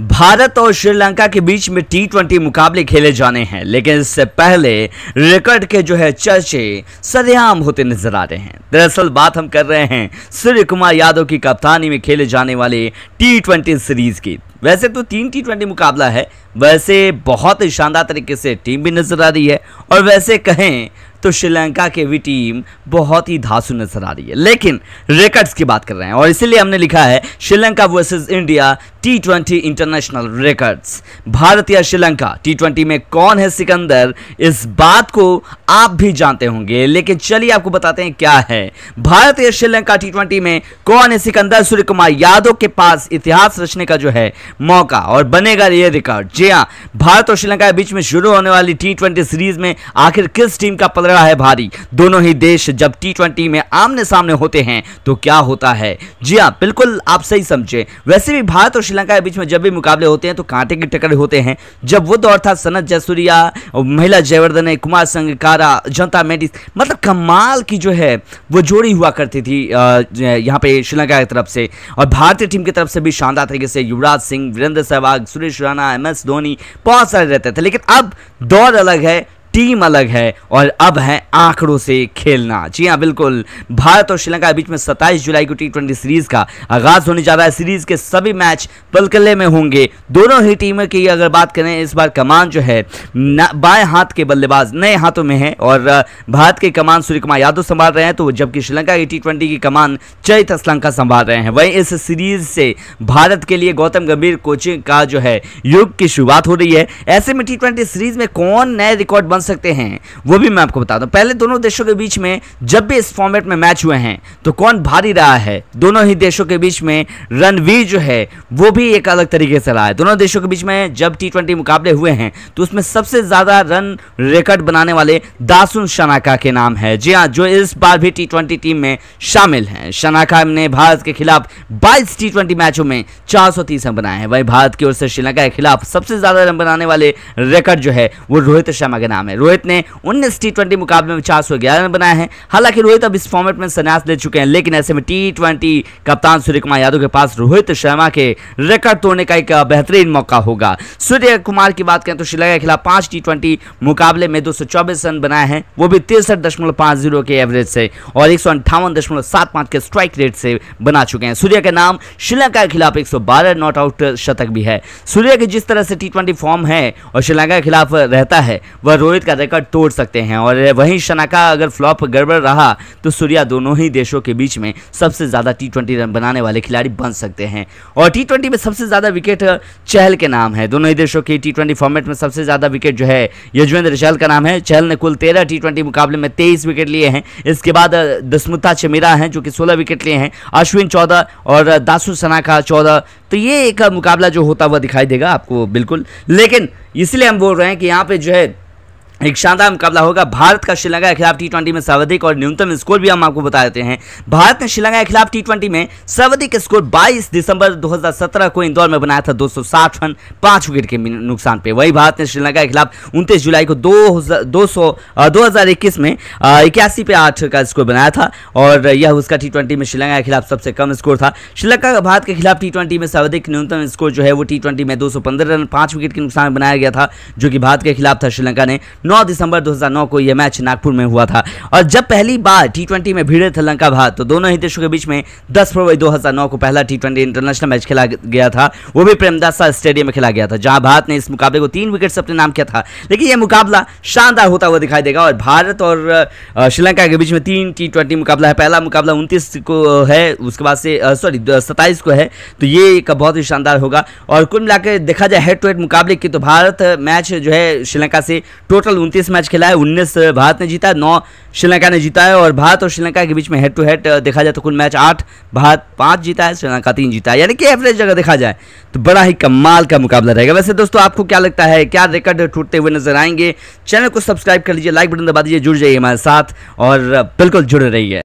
भारत और श्रीलंका के बीच में टी20 मुकाबले खेले जाने हैं, लेकिन इससे पहले रिकॉर्ड के चर्चे सरेआम होते नजर आ रहे हैं। दरअसल बात हम कर रहे हैं सूर्य कुमार यादव की कप्तानी में खेले जाने वाले टी20 सीरीज की। वैसे तो 3 टी20 मुकाबला है, वैसे बहुत शानदार तरीके से टीम भी नजर आ रही है और वैसे कहें तो श्रीलंका की भी टीम बहुत ही धांसू नजर आ रही है, लेकिन रिकॉर्ड्स की बात कर रहे हैं और इसीलिए हमने लिखा है श्रीलंका वर्सेस इंडिया टी20 इंटरनेशनल रिकॉर्ड्स। भारत या श्रीलंका टी20 में कौन है सिकंदर, इस बात को आप भी जानते होंगे, लेकिन चलिए आपको बताते हैं क्या है भारत या श्रीलंका टी20 में कौन है सिकंदर। सूर्य कुमार यादव के पास इतिहास रचने का मौका और बनेगा ये रिकॉर्ड। जी हाँ, भारत और श्रीलंका के बीच में शुरू होने वाली टी20 सीरीज में आखिर किस टीम का पलड़ा है भारी। दोनों ही देश जब टी20 में आमने सामने होते हैं तो क्या होता है। जी हाँ, बिल्कुल आप सही समझे। वैसे भी भारत और श्रीलंका के बीच में जब भी मुकाबले होते हैं तो कांटे की टक्कर होते हैं। जब वो दौर था सनत जयसूर्या, महिला जयवर्धने, कुमार संगकारा, जनता मेंडिस, मतलब कमाल की वो जोड़ी हुआ करती थी यहाँ पे श्रीलंका की तरफ से, और भारतीय टीम की तरफ से भी शानदार तरीके से युवराज सिंह, वीरेंद्र सहवाग, सुरेश रैना, MS धोनी, बहुत सारे रहते थे। लेकिन अब दौर अलग है, टीम अलग है और अब है आंकड़ों से खेलना। जी हाँ, बिल्कुल भारत और श्रीलंका के बीच में 27 जुलाई को टी20 सीरीज का आगाज होने जा रहा है। सीरीज के सभी मैच पलकले में होंगे। दोनों ही टीमों की अगर बात करें, इस बार कमान बाएं हाथ के बल्लेबाज नए हाथों में है और भारत की कमान सूर्य कुमार यादव संभाल रहे हैं, तो जबकि श्रीलंका की टी20 की कमान चरित असलंका संभाल रहे हैं। वहीं इस सीरीज से भारत के लिए गौतम गंभीर कोचिंग का युग की शुरुआत हो रही है। ऐसे में टी20 सीरीज में कौन नए रिकॉर्ड बन सकते हैं वो भी मैं आपको बता दूं। पहले दोनों देशों के बीच में जब भी इस फॉर्मेट में मैच हुए हैं तो कौन भारी रहा है। दोनों ही देशों के बीच में रणवीर वो भी एक अलग तरीके से रहा है। दोनों देशों के बीच में जब टी20 मुकाबले हुए हैं तो उसमें सबसे ज्यादा रन रिकॉर्ड बनाने वाले दासुन शनाका के नाम है। जी हां, जो इस बार भी टी20 टीम में शामिल हैं। शनाका ने भारत के खिलाफ 22 टी20 मैचों में 430 रन बनाए हैं। वहीं भारत की ओर से श्रीलंका के खिलाफ सबसे ज्यादा रन बनाने वाले रिकॉर्ड वो रोहित शर्मा के नाम है। रोहित ने 19 टी20 मुकाबले में 411 रन बनाए हैं। हालांकि रोहित अब इस फॉर्मेट में संन्यास ले चुके हैं, लेकिन ऐसे में टी20 कप्तान सूर्य कुमार यादव के पास रोहित शर्मा के रिकॉर्ड तोड़ने का एक बेहतरीन मौका होगा। सूर्य कुमार की बात करें तो श्रीलंका के खिलाफ 5 टी20 मुकाबले में 224 रन बनाए हैं, वो भी 63.50 के एवरेज से और 158.75 के स्ट्राइक रेट से बना चुके हैं। सूर्य के नाम श्रीलंका के खिलाफ 112 नॉट आउट शतक भी है। सूर्य के जिस तरह से टी20 फॉर्म है और श्रीलंका के खिलाफ रहता है, वह रोहित का रिकॉर्ड तोड़ सकते हैं। और वहीं शनाका अगर फ्लॉप गड़बड़ रहा तो सूर्या दोनों ही देशों के बीच में सबसे ज्यादा टी20 रन बनाने वाले खिलाड़ी बन सकते हैं। और टी20 में सबसे ज्यादा विकेट चहल के नाम है। दोनों ही देशों की टी20 फॉर्मेट में सबसे ज्यादा विकेट यजुवेंद्र चहल का नाम है। चहल ने कुल 13 टी20 मुकाबले में 23 विकेट लिए हैं। इसके बाद दस्मुता चमीरा हैं जो कि 16 विकेट लिए हैं, अश्विन 14 और दासु शनाका 14। तो ये एक मुकाबला होता हुआ दिखाई देगा आपको बिल्कुल, लेकिन इसलिए हम बोल रहे हैं कि यहाँ पे एक शानदार मुकाबला होगा। भारत का श्रीलंका के खिलाफ टी20 में सर्वाधिक और न्यूनतम स्कोर भी हम आपको बता देते हैं। भारत ने श्रीलंका के खिलाफ टी20 में सर्वाधिक स्कोर 22 दिसंबर 2017 को इंदौर में बनाया था, 260 रन 5 विकेट के नुकसान पे। वही भारत ने श्रीलंका के खिलाफ 29 जुलाई को 2021 में 81 पे 8 का स्कोर बनाया था और यह उसका टी20 में श्रीलंका के खिलाफ सबसे कम स्कोर था। श्रीलंका का भारत के खिलाफ टी20 में सर्वाधिक न्यूनतम स्कोर वो टी20 में 215 रन 5 विकेट के नुकसान बनाया गया था, जो कि भारत के खिलाफ था। श्रीलंका ने 9 दिसंबर 2009 को यह मैच नागपुर में हुआ था। और जब पहली बार टी20 में भिड़े थे लंका भारत, तो दोनों ही देशों के बीच में 10 फरवरी 2009 को पहला टी20 इंटरनेशनल मैच खेला गया था। वो भी प्रेमदासा स्टेडियम में खेला गया था, जहां भारत ने इस मुकाबले को 3 विकेट से अपने नाम किया था। लेकिन यह मुकाबला शानदार होता हुआ दिखाई देगा और भारत और श्रीलंका के बीच में 3 टी20 मुकाबला है। पहला मुकाबला 29 को है, उसके बाद से 27 को है, तो ये एक बहुत ही शानदार होगा। और कुल मिलाकर देखा जाए हेड टू हेड मुकाबले की, तो भारत मैच श्रीलंका से टोटल 29 मैच खेला है, 19 भारत ने जीता है, 9 श्रीलंका ने जीता है। और भारत और श्रीलंका के बीच में हेड टू हेड देखा जाए तो कुल मैच 8 भारत 5 जीता है, श्रीलंका 3 जीता है, यानी कि एवरेज अगर देखा जाए तो बड़ा ही कमाल का मुकाबला रहेगा। वैसे दोस्तों, आपको क्या लगता है, क्या रिकॉर्ड टूटते हुए नजर आएंगे? चैनल को सब्सक्राइब कर लीजिए, लाइक बटन दबा दीजिए, जुड़ जाइए हमारे साथ और बिल्कुल जुड़े रहिए।